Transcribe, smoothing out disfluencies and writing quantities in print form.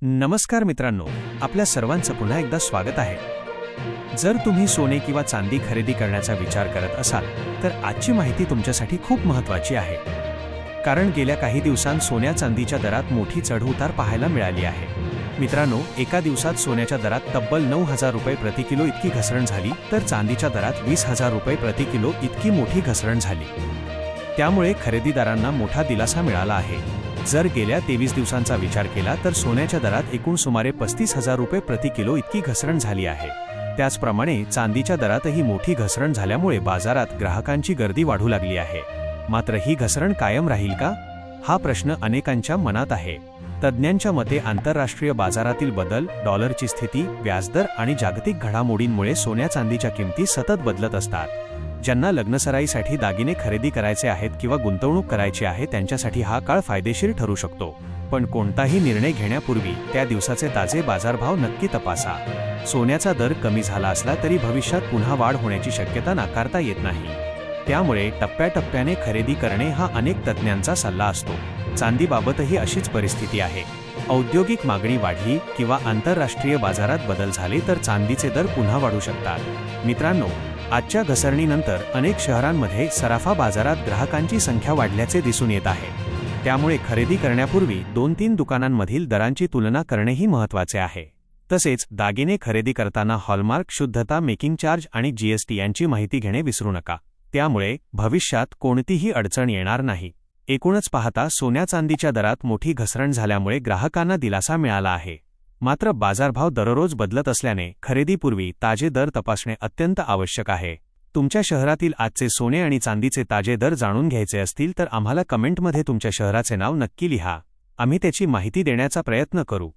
नमस्कार मित्रांनो, आपल्या सर्वांचं पुन्हा एकदा स्वागत आहे। जर तुम्ही सोने किंवा चांदी खरेदी करण्याचा विचार करत असाल तर आजची माहिती तुमच्यासाठी खूप महत्त्वाची आहे। कारण गेल्या काही दिवसांत सोन्या चांदीच्या दरात मोठी चढउतार पाहायला मिळाली आहे। मित्रांनो, एका दिवसात सोन्याच्या दरात तब्बल 9,000 रुपये प्रति किलो इतकी घसरण झाली, तर चांदीच्या दरात 20,000 रुपये प्रति किलो इतकी मोठी घसरण झाली। त्यामुळे खरेदीदारांना मोठा दिलासा मिळाला आहे। जर गेल्या 23 दिवसांचा विचार केला तर सोन्याच्या दरात एकूण सुमारे 35,000 रुपये प्रति किलो इतकी घसरण झाली आहे। त्याचप्रमाणे चांदीच्या दरातही मोठी घसरण झाल्यामुळे बाजारात ग्राहकांची गर्दी वाढू लागली आहे। मात्र ही घसरण कायम राहील का, हा प्रश्न अनेकांच्या मनात आहे। तज्ज्ञांच्या मते आंतरराष्ट्रीय बाजारातील बदल, डॉलरची स्थिती, व्याजदर आणि जागतिक घडामोडींमुळे सोन्या चांदीच्या किमती सतत बदलत असतात। ज्यांना लग्नसराईसाठी दागिने खरेदी करायचे आहेत किंवा गुंतवणूक करायची आहे त्यांच्यासाठी हा काळ फायदेशीर ठरू शकतो। पण कोणताही निर्णय घेण्यापूर्वी त्या दिवसाचे ताजे बाजारभाव नक्की तपासा। सोन्याचा दर कमी झाला असला तरी भविष्यात पुन्हा वाढ होण्याची शक्यता नाकारता येत नाही। त्यामुळे टप्प्याटप्प्याने खरेदी करणे हा अनेक तज्ज्ञांचा सल्ला असतो। चांदीबाबतही अशीच परिस्थिती आहे। औद्योगिक मागणी वाढली किंवा आंतरराष्ट्रीय बाजारात बदल झाले तर चांदीचे दर पुन्हा वाढू शकतात। मित्रांनो, आजच्या घसरणीनंतर अनेक शहरांमध्ये सराफा बाजारात ग्राहकांची संख्या वाढल्याचे दिसून येत आहे। त्यामुळे खरेदी करण्यापूर्वी 2-3 दुकानांमधील दरांची तुलना करणेही महत्त्वाचे आहे। तसेच दागिने खरेदी करताना हॉलमार्क, शुद्धता, मेकिंग चार्ज आणि जीएसटी यांची माहिती घेणे विसरू नका। त्यामुळे भविष्यात कोणतीही अडचण येणार नाही। एकूणच पाहता सोन्या चांदीच्या दरात मोठी घसरण झाल्यामुळे ग्राहकांना दिलासा मिळाला आहे। मात्र बाजारभाव दररोज बदलत असल्याने खरेदीपूर्वी ताजे दर तपासणे अत्यंत आवश्यक आहे। तुमच्या शहरातील आजचे सोने आणि चांदीचे ताजे दर जाणून घ्यायचे असतील तर आम्हाला कमेंटमध्ये तुमच्या शहराचे नाव नक्की लिहा। आम्ही त्याची माहिती देण्याचा प्रयत्न करू।